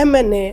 MNA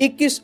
21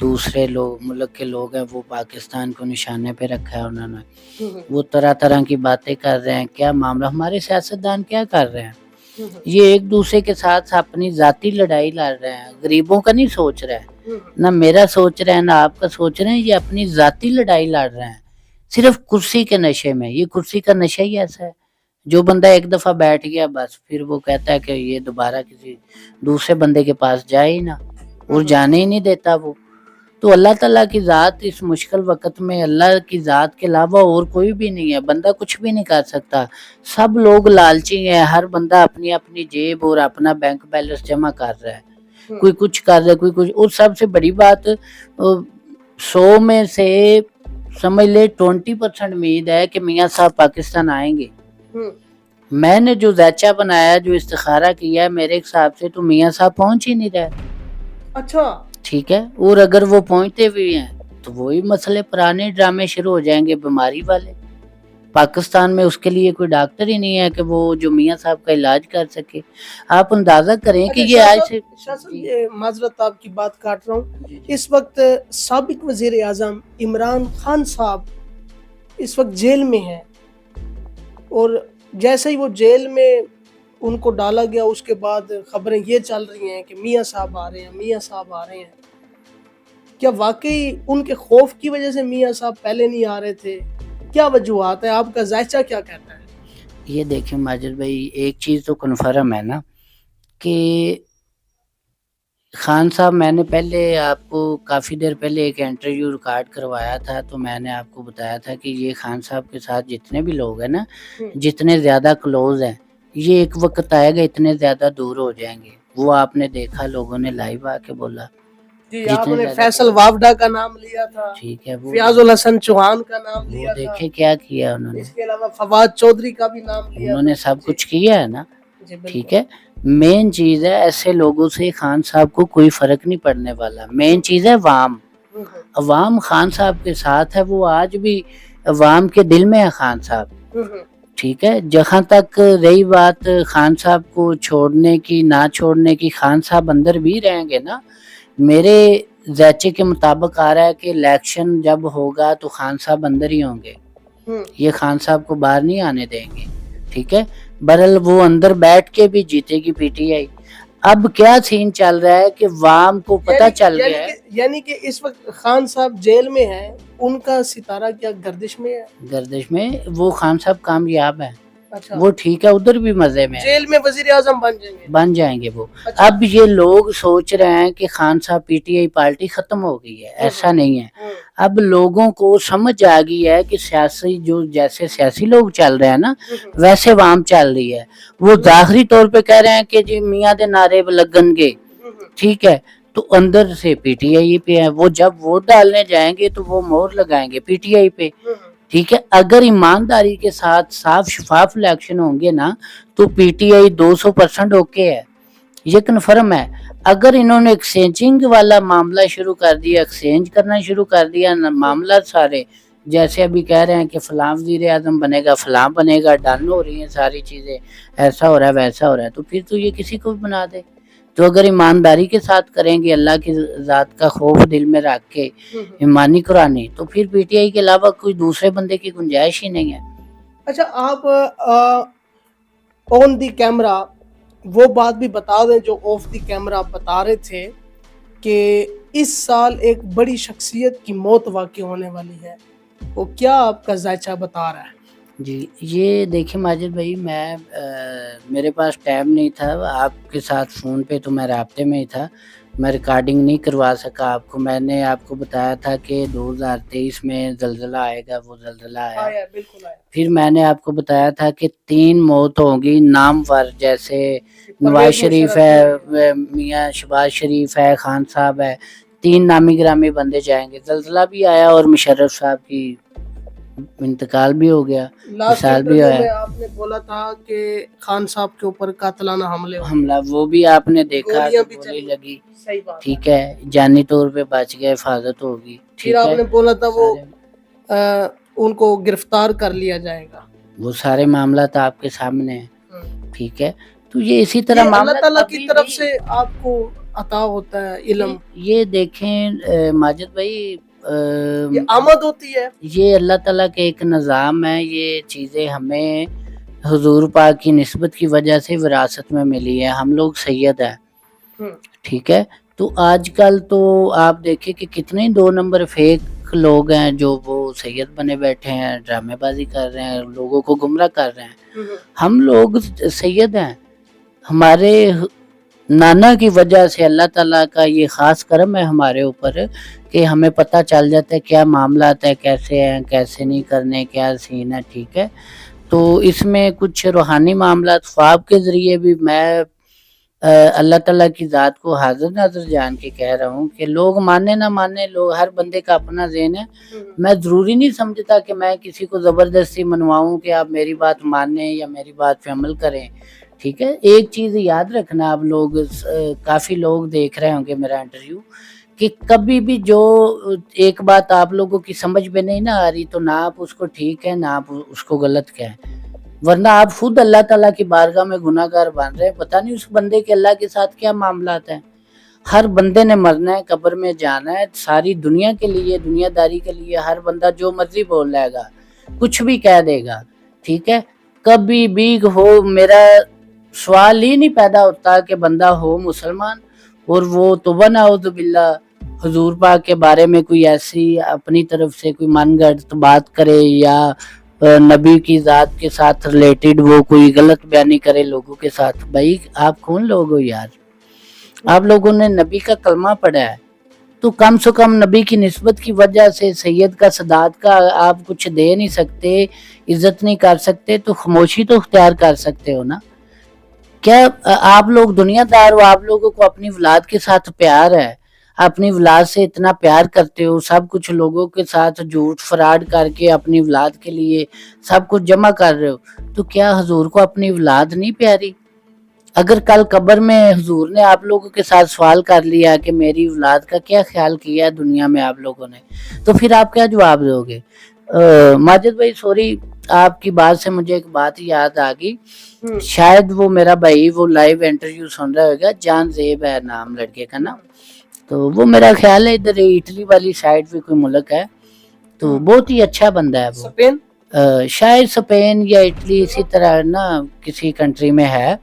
دوسرے لوگ ملک کے لوگ ہیں وہ پاکستان کو نشانے پہ رکھا ہے انہوں نے، وہ طرح طرح کی باتیں کر رہے ہیں. کیا معاملہ، ہمارے سیاستدان کیا کر رہے ہیں؟ یہ ایک دوسرے کے ساتھ اپنی ذاتی لڑائی لڑ رہے ہیں، غریبوں کا نہیں سوچ رہے ہیں، نہ میرا سوچ رہے ہیں نہ آپ کا سوچ رہے ہیں. یہ اپنی ذاتی لڑائی لڑ رہے ہیں صرف کرسی کے نشے میں. یہ کرسی کا نشہ ہی ایسا ہے، جو بندہ ایک دفعہ بیٹھ گیا بس پھر وہ کہتا ہے کہ یہ دوبارہ کسی دوسرے بندے کے پاس جائے ہی نہ، اور جانے ہی نہیں دیتا وہ. تو اللہ تعالیٰ کی ذات اس مشکل وقت میں، اللہ کی ذات کے علاوہ اور کوئی بھی نہیں ہے، بندہ کچھ بھی نہیں کر سکتا. سب لوگ لالچی ہیں، ہر بندہ اپنی اپنی جیب اور اپنا بینک بیلنس جمع کر رہا ہے، کوئی کچھ کر رہا ہے، کوئی کچھ. اور سب سے بڑی بات 100 میں سے سمجھ لے 20% امید ہے کہ میاں صاحب پاکستان آئیں گے. میں نے جو ذائچہ بنایا، جو استخارہ کیا ہے، میرے حساب سے تو میاں صاحب پہنچ ہی نہیں رہے. اچھا ٹھیک ہے، اور اگر وہ پہنچتے بھی ہیں تو وہی مسئلے پرانے ڈرامے شروع ہو جائیں گے بیماری والے. پاکستان میں اس کے لیے کوئی ڈاکٹر ہی نہیں ہے کہ وہ جو میاں صاحب کا علاج کر سکے. آپ اندازہ کریں کہ یہ آج سے معذرت آپ کی بات کاٹ رہا ہوں، اس وقت سابق وزیر اعظم عمران خان صاحب اس وقت جیل میں ہیں، اور جیسے ہی وہ جیل میں ان کو ڈالا گیا اس کے بعد خبریں یہ چل رہی ہیں کہ میاں صاحب آ رہے ہیں، میاں صاحب آ رہے ہیں. کیا واقعی ان کے خوف کی وجہ سے میاں صاحب پہلے نہیں آ رہے تھے؟ کیا وجوہات ہے؟ آپ کا ذائچہ کیا کہتا ہے؟ یہ دیکھیں ماجد بھائی، ایک چیز تو کنفرم ہے نا کہ خان صاحب، میں نے پہلے آپ کو کافی دیر پہلے ایک انٹرویو ریکارڈ کروایا تھا، تو میں نے آپ کو بتایا تھا کہ یہ خان صاحب کے ساتھ جتنے بھی لوگ ہیں نا، جتنے زیادہ کلوز ہیں، یہ ایک وقت آئے گا اتنے زیادہ دور ہو جائیں گے. وہ آپ نے دیکھا، لوگوں نے لائیو آ کے بولا. جی آپ نے فیصل وافڈا کا نام لیا تھا، ٹھیک ہے، وہ فیاض الحسن چوہان کا نام لیا تھا، دیکھے کیا کیا انہوں نے، اس کے علاوہ فواد چودھری کا بھی نام لیا، انہوں نے سب کچھ کیا ہے نا. ٹھیک ہے. ہے، مین چیز ہے ایسے لوگوں سے خان صاحب کو کوئی فرق نہیں پڑنے والا. مین چیز ہے عوام. عوام خان صاحب کے ساتھ ہے، وہ آج بھی عوام کے دل میں ہے خان صاحب. ٹھیک ہے، جہاں تک رہی بات خان صاحب کو چھوڑنے کی نہ چھوڑنے کی، خان صاحب اندر بھی رہیں گے نا. میرے ذائچے کے مطابق آ رہا ہے کہ الیکشن جب ہوگا تو خان صاحب اندر ہی ہوں گے، یہ خان صاحب کو باہر نہیں آنے دیں گے. ٹھیک ہے، برل وہ اندر بیٹھ کے بھی جیتے گی پی ٹی آئی. اب کیا سین چل رہا ہے کہ عوام کو پتہ چل گیا ہے، یعنی کہ اس وقت خان صاحب جیل میں ہیں، ان کا ستارہ کیا گردش میں ہے؟ گردش میں. وہ خان صاحب کامیاب ہے، وہ ٹھیک ہے، ادھر بھی مزے میں جیل میں وزیر اعظم بن جائیں گے وہ. اب یہ لوگ سوچ رہے ہیں کہ خان صاحب پی ٹی آئی پارٹی ختم ہو گئی ہے، ایسا نہیں ہے. اب لوگوں کو سمجھ آ گئی ہے کہ سیاسی جو جیسے سیاسی لوگ چل رہے ہیں نا ویسے عوام چل رہی ہے. وہ ظاہری طور پہ کہہ رہے ہیں کہ جی میاں دے نعرے لگن گے، ٹھیک ہے، تو اندر سے پی ٹی آئی پہ ہے. وہ جب ووٹ ڈالنے جائیں گے تو وہ مہر لگائیں گے پی ٹی آئی پہ. ٹھیک ہے، اگر ایمانداری کے ساتھ صاف شفاف الیکشن ہوں گے نا تو پی ٹی آئی 200% اوکے ہے، یہ کنفرم ہے. اگر انہوں نے ایکسچینجنگ والا معاملہ شروع کر دیا، ایکسچینج کرنا شروع کر دیا معاملہ سارے، جیسے ابھی کہہ رہے ہیں کہ فلاں وزیر اعظم بنے گا، فلاں بنے گا، ڈن ہو رہی ہیں ساری چیزیں، ایسا ہو رہا ہے ویسا ہو رہا ہے، تو پھر تو یہ کسی کو بھی بنا دے. تو اگر ایمانداری کے ساتھ کریں گے، اللہ کی ذات کا خوف دل میں رکھ کے ایمانی قرآنی، تو پھر پی ٹی آئی کے علاوہ کوئی دوسرے بندے کی گنجائش ہی نہیں ہے. اچھا، آپ آن دی کیمرہ وہ بات بھی بتا دیں جو آف دی کیمرہ آپ بتا رہے تھے کہ اس سال ایک بڑی شخصیت کی موت واقع ہونے والی ہے، وہ کیا آپ کا ذائچہ بتا رہا ہے؟ جی یہ دیکھیں ماجد بھائی، میں میرے پاس ٹائم نہیں تھا آپ کے ساتھ فون پہ، تو میں رابطے میں ہی تھا، میں ریکارڈنگ نہیں کروا سکا آپ کو. میں نے آپ کو بتایا تھا کہ 2023 میں زلزلہ آئے گا، وہ زلزلہ آیا. پھر میں نے آپ کو بتایا تھا کہ 3 موت ہوں گی نامور، جیسے نواز شریف ہے، میاں شہباز شریف ہے، خان صاحب ہے، 3 نامی گرامی بندے جائیں گے. زلزلہ بھی آیا اور مشرف صاحب کی انتقال بھی ہو گیا، مثال بھی آیا. آپ نے بولا تھا کہ خان صاحب کے اوپر قاتلانہ حملہ، وہ بھی آپ نے دیکھا، گولی لگی. ٹھیک ہے، جانی طور پہ بچ گئے، حفاظت ہوگی. پھر آپ نے بولا تھا وہ ان کو گرفتار کر لیا جائے گا. وہ سارے معاملات آپ کے سامنے ہیں. ٹھیک ہے، تو یہ اسی طرح اللہ تعالیٰ کی طرف سے آپ کو عطا ہوتا ہے علم، یہ دیکھیں ماجد بھائی، یہ آمد ہوتی ہے؟ یہ اللہ تعالیٰ کے ایک نظام ہے. یہ چیزیں ہمیں حضور پاک کی نسبت کی وجہ سے وراثت میں ملی ہے. ہم لوگ سید ہیں، ٹھیک ہے. تو آج کل تو آپ دیکھیں کہ کتنے 2 نمبر فیک لوگ ہیں جو وہ سید بنے بیٹھے ہیں، ڈرامے بازی کر رہے ہیں، لوگوں کو گمراہ کر رہے ہیں. ہم لوگ سید ہیں. ہمارے نانا کی وجہ سے اللہ تعالیٰ کا یہ خاص کرم ہے ہمارے اوپر کہ ہمیں پتہ چل جاتا ہے کیا معاملات ہے، کیسے ہیں، کیسے نہیں کرنے، کیا سین ہے، ٹھیک ہے. تو اس میں کچھ روحانی معاملات خواب کے ذریعے بھی میں اللہ تعالیٰ کی ذات کو حاضر ناظر جان کے کہہ رہا ہوں کہ لوگ مانے نہ مانے، لوگ ہر بندے کا اپنا ذہن ہے. میں ضروری نہیں سمجھتا کہ میں کسی کو زبردستی منواؤں کہ آپ میری بات مانیں یا میری بات پہ عمل کریں، ٹھیک ہے. ایک چیز یاد رکھنا، آپ لوگ کافی لوگ دیکھ رہے ہوں گے میرا انٹرویو، کہ کبھی بھی جو ایک بات آپ لوگوں کی سمجھ میں نہیں نہ آ رہی تو نہ آپ اس کو ٹھیک ہے، نہ آپ اس کو غلط کہیں، ورنہ آپ خود اللہ تعالیٰ کی بارگاہ میں گناہ گار بن رہے ہیں. پتہ نہیں اس بندے کے اللہ کے ساتھ کیا معاملات ہیں. ہر بندے نے مرنا ہے، قبر میں جانا ہے. ساری دنیا کے لیے، دنیا داری کے لیے ہر بندہ جو مرضی بول لے گا، کچھ بھی کہہ دے گا، ٹھیک ہے. کبھی بھی ہو، میرا سوال ہی نہیں پیدا ہوتا کہ بندہ ہو مسلمان اور وہ توبہ نعوذ باللہ حضور پاک کے بارے میں کوئی ایسی اپنی طرف سے کوئی من گھڑت بات کرے یا نبی کی ذات کے ساتھ ریلیٹڈ وہ کوئی غلط بیانی کرے لوگوں کے ساتھ. بھائی آپ کون لوگ ہو یار؟ آپ لوگوں نے نبی کا کلمہ پڑھا ہے تو کم سے کم نبی کی نسبت کی وجہ سے سید کا صدات کا آپ کچھ دے نہیں سکتے، عزت نہیں کر سکتے تو خاموشی تو اختیار کر سکتے ہو نا. کیا آپ لوگ دنیا دار ہو؟ آپ لوگوں کو اپنی اولاد کے ساتھ پیار ہے، اپنی اولاد سے اتنا پیار کرتے ہو، سب کچھ لوگوں کے ساتھ جھوٹ فراڈ کر کے اپنی اولاد کے لیے سب کچھ جمع کر رہے ہو، تو کیا حضور کو اپنی اولاد نہیں پیاری؟ اگر کل قبر میں حضور نے آپ لوگوں کے ساتھ سوال کر لیا کہ میری اولاد کا کیا خیال کیا ہے دنیا میں آپ لوگوں نے، تو پھر آپ کیا جواب دو گے؟ ماجد بھائی سوری، آپ کی بات سے مجھے ایک بات یاد آ گئی. شاید وہ میرا بھائی وہ لائیو انٹرویو سن رہا ہوگا، جان زیب ہے نام لڑکے کا نا. تو وہ میرا خیال ہے ادھر اٹلی والی سائڈ بھی کوئی ملک ہے، تو بہت ہی اچھا بندہ ہے وہ. شاید اسپین یا اٹلی اسی طرح نا کسی کنٹری میں ہے.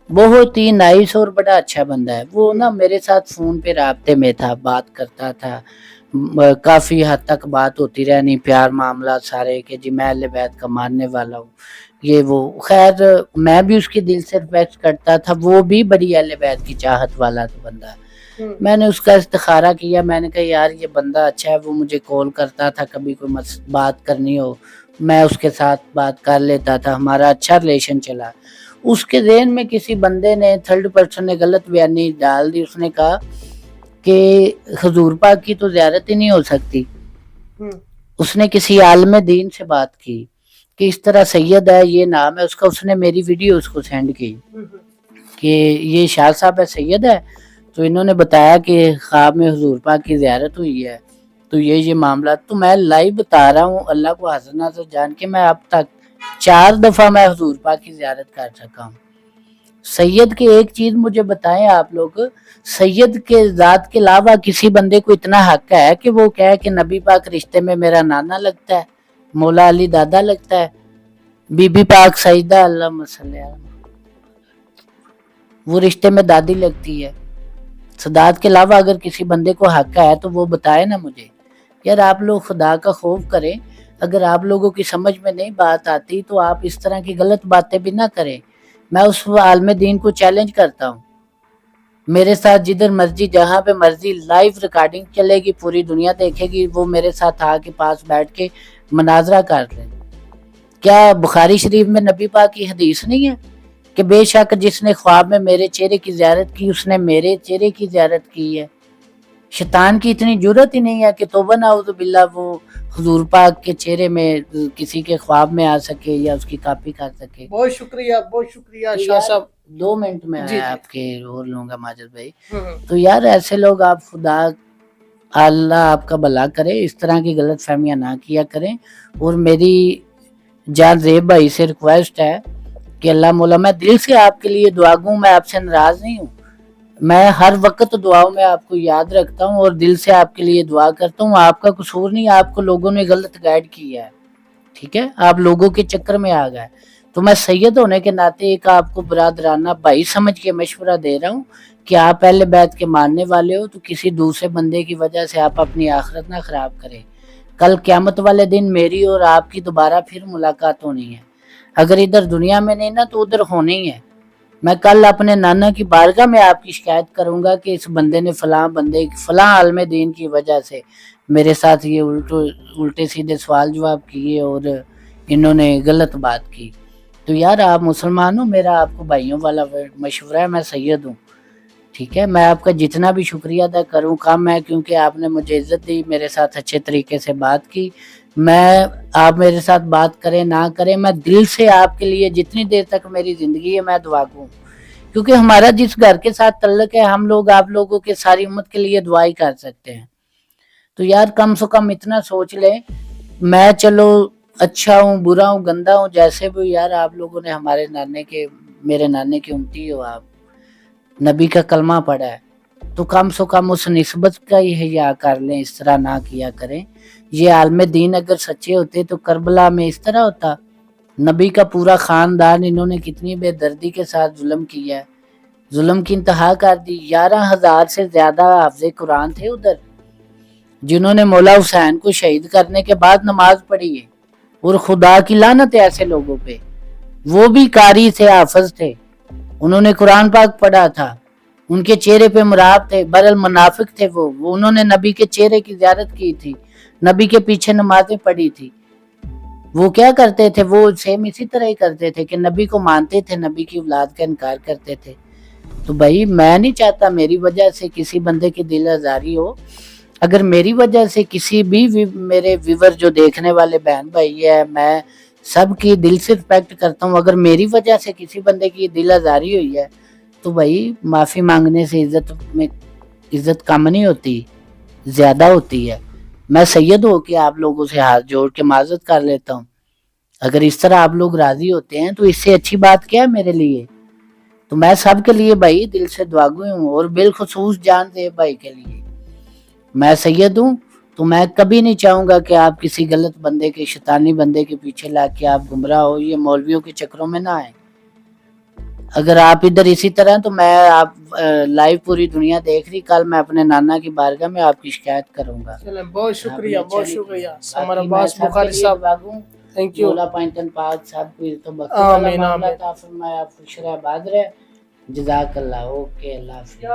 بہت ہی نائس اور بڑا اچھا بندہ ہے وہ نا. میرے ساتھ فون پہ رابطے میں تھا، بات کرتا تھا، کافی حد تک بات ہوتی رہنی، پیار معاملات سارے کہ جی میں اہل بیت کا ماننے والا ہوں، یہ وہ. خیر میں بھی اس کی دل سے ریسپیکٹ کرتا تھا، وہ بھی بڑی اہل بیت کی چاہت والا بندہ. میں نے اس کا استخارہ کیا، میں نے کہا یار یہ بندہ اچھا ہے. وہ مجھے کال کرتا تھا، کبھی کوئی بات کرنی ہو میں اس کے ساتھ بات کر لیتا تھا، ہمارا اچھا ریلیشن چلا. اس کے ذہن میں کسی بندے نے تھرڈ پرسن نے غلط بیانی ڈال دی. اس نے کہا کہ حضور پاک کی تو زیارت ہی نہیں ہو سکتی. اس نے کسی عالم دین سے بات کی کہ اس طرح سید ہے، یہ نام ہے اس کا. اس نے میری ویڈیو اس کو سینڈ کی کہ یہ شاہ صاحب ہے، سید ہے. تو انہوں نے بتایا کہ خواب میں حضور پاک کی زیارت ہوئی ہے، تو یہ معاملات. تو میں لائیو بتا رہا ہوں اللہ کو حاضر ناظر جان کے، میں اب تک 4 دفعہ میں حضور پاک کی زیارت کر سکا ہوں. سید کے ایک چیز مجھے بتائیں آپ لوگ، سید کے ذات کے علاوہ کسی بندے کو اتنا حق ہے کہ وہ کہے کہ نبی پاک رشتے میں میرا نانا لگتا ہے، مولا علی دادا لگتا ہے، بی بی پاک سیدہ اللہم صلی اللہ، وہ رشتے میں دادی لگتی ہے. صدات کے علاوہ اگر کسی بندے کو حق ہے تو وہ بتائے نا مجھے. یار آپ لوگ خدا کا خوف کریں. اگر آپ لوگوں کی سمجھ میں نہیں بات آتی تو آپ اس طرح کی غلط باتیں بھی نہ کریں. میں اس عالم دین کو چیلنج کرتا ہوں، میرے ساتھ جدھر مرضی جہاں پہ مرضی لائیو ریکارڈنگ چلے گی، پوری دنیا دیکھے گی، وہ میرے ساتھ آ کے پاس بیٹھ کے مناظرہ کر رہے ہیں. کیا بخاری شریف میں نبی پاک کی حدیث نہیں ہے کہ بے شک جس نے خواب میں میرے چہرے کی زیارت کی اس نے میرے چہرے کی زیارت کی ہے؟ شیطان کی اتنی جرت ہی نہیں ہے کہ توبہ نعوذ باللہ وہ حضور پاک کے چہرے میں کسی کے خواب میں آ سکے یا اس کی کاپی کر سکے. بہت شکریہ شاہ صاحب. 2 منٹ میں آپ کے اور لوں گا ماجد بھائی. تو یار ایسے لوگ، آپ خدا اللہ آپ کا بھلا کرے، اس طرح کی غلط فہمیاں نہ کیا کریں. اور میری جان زیب بھائی سے ریکویسٹ ہے کہ اللہ مولا، میں دل سے آپ کے لیے دعا گوں، میں آپ سے ناراض نہیں ہوں. میں ہر وقت دعاؤں میں آپ کو یاد رکھتا ہوں اور دل سے آپ کے لیے دعا کرتا ہوں. آپ کا قصور نہیں, آپ کو لوگوں نے غلط گائیڈ کیا ہے, ٹھیک ہے, آپ لوگوں کے چکر میں آ گئے. تو میں سید ہونے کے ناطے ایک آپ کو برادرانہ بھائی سمجھ کے مشورہ دے رہا ہوں کہ آپ پہلے بیت کے ماننے والے ہو, تو کسی دوسرے بندے کی وجہ سے آپ اپنی آخرت نہ خراب کریں. کل قیامت والے دن میری اور آپ کی دوبارہ پھر ملاقات ہونی ہے. اگر ادھر دنیا میں نہیں نا تو ادھر ہونی ہے. میں کل اپنے نانا کی بارگاہ میں آپ کی شکایت کروں گا کہ اس بندے نے فلاں بندے فلاں عالم دین کی وجہ سے میرے ساتھ یہ الٹے سیدھے سوال جواب کیے اور انہوں نے غلط بات کی. تو یار آپ مسلمان ہو, میرا آپ کو بھائیوں والا مشورہ ہے, میں سید ہوں, ٹھیک ہے. میں آپ کا جتنا بھی شکریہ ادا کروں کم ہے, کیونکہ آپ نے مجھے عزت دی, میرے ساتھ اچھے طریقے سے بات کی. میں آپ میرے ساتھ بات کریں نہ کریں, میں دل سے آپ کے لیے جتنی دیر تک میری زندگی ہے میں دعا کروں, کیونکہ ہمارا جس گھر کے ساتھ تعلق ہے ہم لوگ آپ لوگوں کے ساری امت کے لیے دعا ہی کر سکتے ہیں. تو یار کم سے کم اتنا سوچ لیں, میں چلو اچھا ہوں برا ہوں گندا ہوں جیسے بھی, یار آپ لوگوں نے میرے نانے کے امتی ہو, آپ نبی کا کلمہ پڑھا ہے, تو کم سے کم اس نسبت کا ہی حیا کر لیں, اس طرح نہ کیا کریں. یہ عالم دین اگر سچے ہوتے تو کربلا میں اس طرح ہوتا. نبی کا پورا خاندان انہوں نے کتنی بے دردی کے ساتھ ظلم کیا ہے, ظلم کی انتہا کر دی. 11,000 سے زیادہ حافظ قرآن تھے ادھر, جنہوں نے مولا حسین کو شہید کرنے کے بعد نماز پڑھی ہے, اور خدا کی لعنت ہے ایسے لوگوں پہ. وہ بھی قاری تھے, حافظ تھے, انہوں نے قرآن پاک پڑھا تھا, ان کے چہرے پہ مراب تھے, برل منافق تھے وہ انہوں نے نبی کے چہرے کی زیارت کی تھی, نبی کے پیچھے نمازیں پڑھی تھی. وہ کیا کرتے تھے, وہ سیم اسی طرح ہی کرتے تھے کہ نبی کو مانتے تھے, نبی کی اولاد کا انکار کرتے تھے. تو بھائی میں نہیں چاہتا میری وجہ سے کسی بندے کی دل آزاری ہو. اگر میری وجہ سے کسی بھی میرے ویور جو دیکھنے والے بہن بھائی ہے, میں سب کی دل سے رسپیکٹ کرتا ہوں, اگر میری وجہ سے کسی بندے کی دل آزاری ہوئی ہے تو بھائی معافی مانگنے سے عزت کم نہیں ہوتی, زیادہ ہوتی ہے. میں سید ہو کے آپ لوگوں سے ہاتھ جوڑ کے معذرت کر لیتا ہوں. اگر اس طرح آپ لوگ راضی ہوتے ہیں تو اس سے اچھی بات کیا ہے میرے لیے. تو میں سب کے لیے بھائی دل سے دعا گوئی ہوں, اور بالخصوص جان دے بھائی کے لیے. میں سید ہوں تو میں کبھی نہیں چاہوں گا کہ آپ کسی غلط بندے کے شیطانی بندے کے پیچھے لا کے آپ گمراہ ہو, یہ مولویوں کے چکروں میں نہ آئیں. اگر آپ ادھر اسی طرح, تو میں آپ لائیو پوری دنیا دیکھ رہی, کل میں اپنے نانا کی بارگاہ میں آپ کی شکایت کروں گا. بہت شکریہ, بہت شکریہ سمر عباس بخاری صاحب, تھینک یو. مولا پائنٹن پاک صاحب کو تو بخیر معاملہ عطا فرمائے, آپ خوش رہے آباد رہے. جزاک اللہ. اوکے, اللہ حافظ.